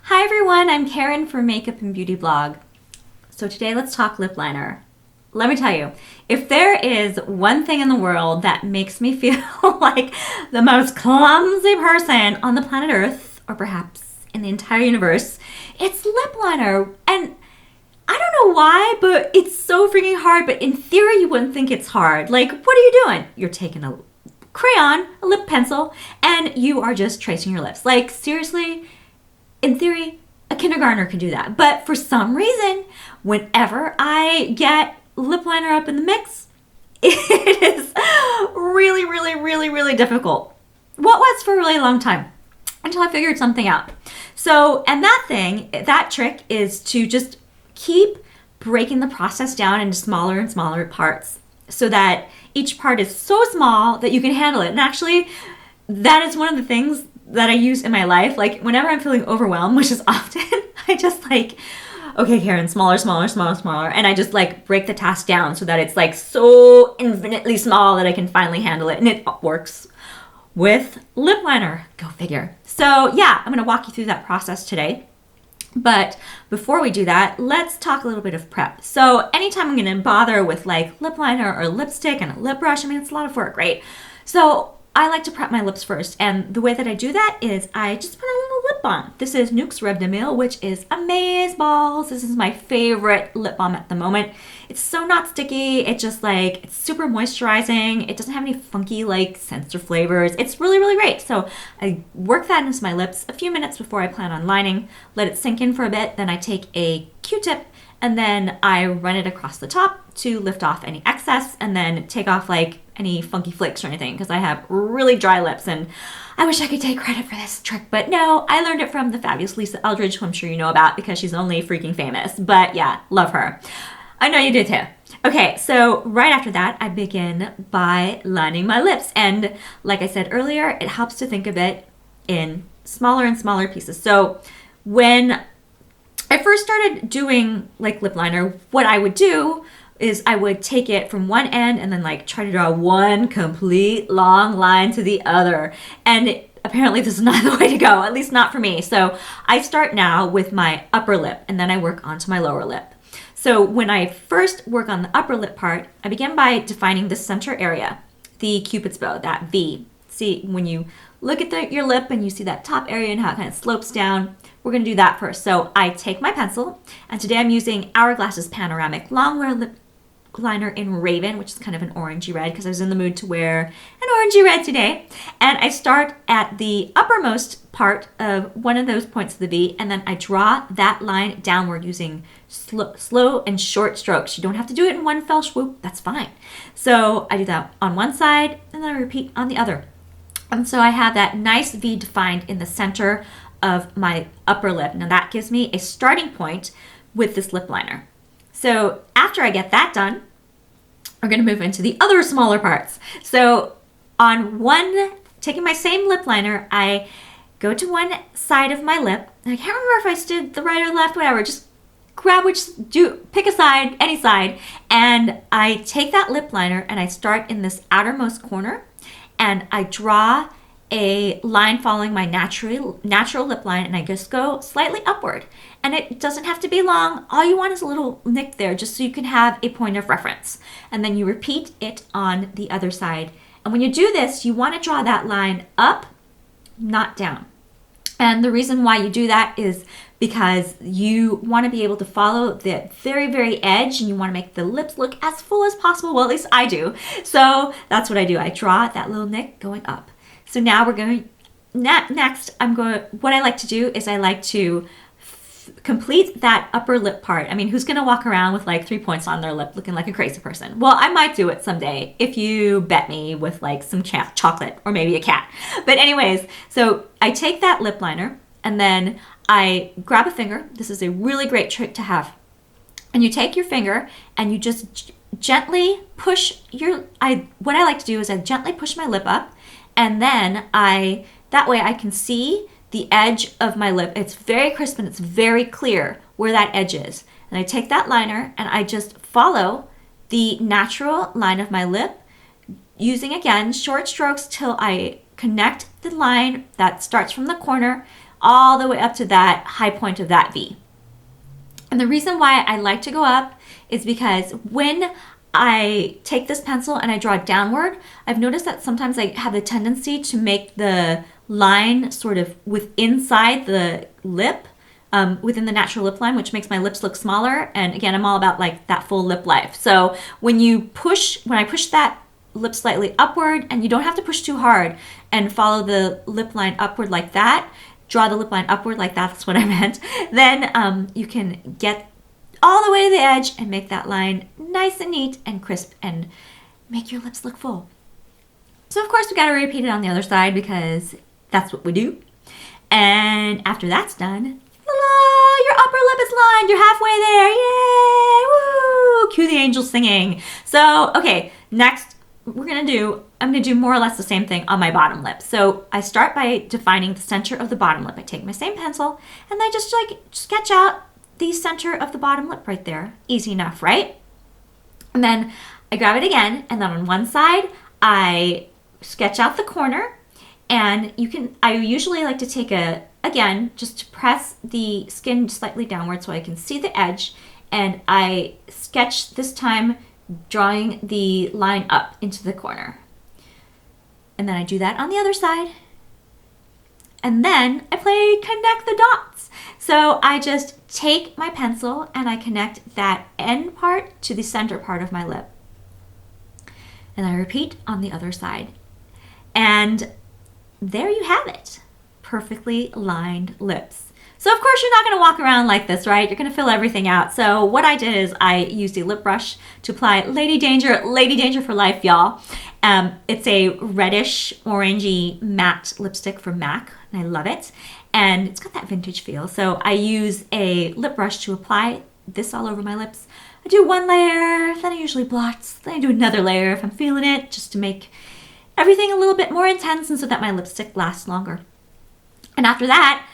Hi everyone, I'm Karen from Makeup and Beauty Blog. So today let's talk lip liner. Let me tell you, if there is one thing in the world that makes me feel like the most clumsy person on the planet Earth, or perhaps in the entire universe, it's lip liner. And I don't know why, but it's so freaking hard, but in theory you wouldn't think it's hard. Like, what are you doing? You're taking a crayon, a lip pencil, and you are just tracing your lips. Like, seriously? In theory, a kindergartner can do that. But for some reason, whenever I get lip liner up in the mix, it is really difficult. What was for a really long time until I figured something out. So, and that trick is to just keep breaking the process down into smaller and smaller parts so that each part is so small that you can handle it. And actually, that is one of the things that I use in my life. Like, whenever I'm feeling overwhelmed, which is often, I just like, okay, Karen, smaller. And I just like break the task down so that it's like so infinitely small that I can finally handle it. And it works with lip liner. Go figure. So yeah, I'm going to walk you through that process today. But before we do that, let's talk a little bit of prep. So anytime I'm going to bother with like lip liner or lipstick and a lip brush, I mean, it's a lot of work, right? So I like to prep my lips first, and the way that I do that is I just put a little lip balm. This is Nuxe Reve de Miel, which is amazeballs. This is my favorite lip balm at the moment. It's so not sticky. It just like, it's super moisturizing. It doesn't have any funky like scents or flavors. It's really great. So I work that into my lips a few minutes before I plan on lining, let it sink in for a bit. Then I take a Q-tip and then I run it across the top to lift off any excess and then take off like any funky flakes or anything, because I have really dry lips and I wish I could take credit for this trick, but no, I learned it from the fabulous Lisa Eldridge, who I'm sure you know about because she's only freaking famous. But yeah, love her. I know you did too. Okay, so right after that, I begin by lining my lips. And like I said earlier, it helps to think of it in smaller and smaller pieces. So when I first started doing like lip liner, what I would do is I would take it from one end and then like try to draw one complete long line to the other. And apparently this is not the way to go, at least not for me. So I start now with my upper lip and then I work onto my lower lip. So when I first work on the upper lip part, I begin by defining the center area, the Cupid's bow, that V. See, when you look at your lip and you see that top area and how it kind of slopes down, we're going to do that first. So I take my pencil, and today I'm using Hourglass's Panoramic Longwear Lip Liner in Raven, which is kind of an orangey red because I was in the mood to wear an orangey red today. And I start at the uppermost part of one of those points of the V, and then I draw that line downward using slow and short strokes. You don't have to do it in one fell swoop. That's fine. So I do that on one side, and then I repeat on the other. And so I have that nice V defined in the center of my upper lip. Now that gives me a starting point with this lip liner. So after I get that done, we're going to move into the other smaller parts. So taking my same lip liner, I go to one side of my lip. And I can't remember if I did the right or the left, whatever. Just pick a side, any side. And I take that lip liner and I start in this outermost corner. And I draw a line following my natural lip line, and I just go slightly upward. And it doesn't have to be long. All you want is a little nick there just so you can have a point of reference. And then you repeat it on the other side. And when you do this, you want to draw that line up, not down. And the reason why you do that is because you want to be able to follow the very edge, and you want to make the lips look as full as possible. Well, at least I do. So that's what I do. I draw that little nick going up. So now we're going, next, what I like to do is I like to complete that upper lip part. I mean, who's going to walk around with like 3 points on their lip looking like a crazy person? Well, I might do it someday if you bet me with like some chocolate or maybe a cat. But anyways, so I take that lip liner and then I grab a finger. This is a really great trick to have. And you take your finger and you just gently push what I like to do is I gently push my lip up. And then that way I can see the edge of my lip. It's very crisp and it's very clear where that edge is. And I take that liner and I just follow the natural line of my lip using, again, short strokes till I connect the line that starts from the corner all the way up to that high point of that V. And the reason why I like to go up is because when I take this pencil and I draw it downward, I've noticed that sometimes I have a tendency to make the line sort of inside the lip, within the natural lip line, which makes my lips look smaller. And again, I'm all about like that full lip life. So when I push that lip slightly upward, and you don't have to push too hard, and follow the lip line upward like that, draw the lip line upward like that, that's what I meant, then you can get all the way to the edge and make that line nice and neat and crisp and make your lips look full. So of course we got to repeat it on the other side because that's what we do. And after that's done, your upper lip is lined. You're halfway there. Yay! Woo! Cue the angels singing. So, okay, next I'm going to do more or less the same thing on my bottom lip. So I start by defining the center of the bottom lip. I take my same pencil and I just like sketch out the center of the bottom lip right there. Easy enough, right? And then I grab it again, and then on one side I sketch out the corner, and I usually like to take again, just to press the skin slightly downward so I can see the edge, and I sketch this time drawing the line up into the corner. And then I do that on the other side. And then I connect the dots. So I just take my pencil and I connect that end part to the center part of my lip. And I repeat on the other side. And there you have it. Perfectly lined lips. So of course you're not going to walk around like this, right? You're going to fill everything out. So what I did is I used a lip brush to apply Lady Danger for life, y'all. It's a reddish orangey matte lipstick from MAC, and I love it. And it's got that vintage feel. So I use a lip brush to apply this all over my lips. I do one layer, then I usually blot, then I do another layer if I'm feeling it, just to make everything a little bit more intense and so that my lipstick lasts longer. And after that,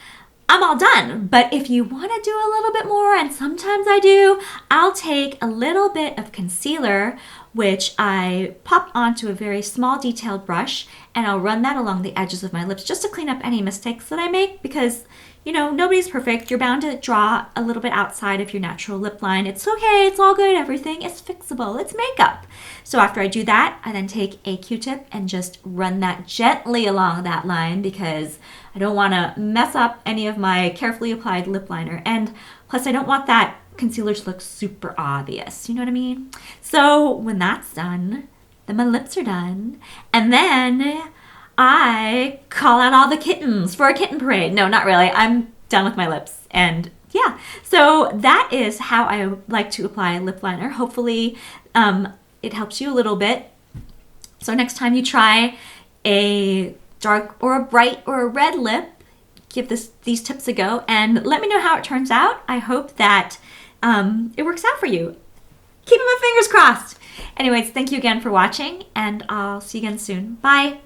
I'm all done. But if you want to do a little bit more, and sometimes I do, I'll take a little bit of concealer, which I pop onto a very small detailed brush, and I'll run that along the edges of my lips just to clean up any mistakes that I make, because nobody's perfect. You're bound to draw a little bit outside of your natural lip line. It's okay. It's all good. Everything is fixable. It's makeup. So after I do that, I then take a Q-tip and just run that gently along that line, because I don't want to mess up any of my carefully applied lip liner. And plus, I don't want that concealer to look super obvious. You know what I mean? So when that's done, then my lips are done. And then I call out all the kittens for a kitten parade. No, not really. I'm done with my lips. And yeah, so that is how I like to apply lip liner. Hopefully it helps you a little bit. So next time you try a dark or a bright or a red lip, give these tips a go and let me know how it turns out. I hope that it works out for you. Keeping my fingers crossed. Anyways, thank you again for watching, and I'll see you again soon. Bye.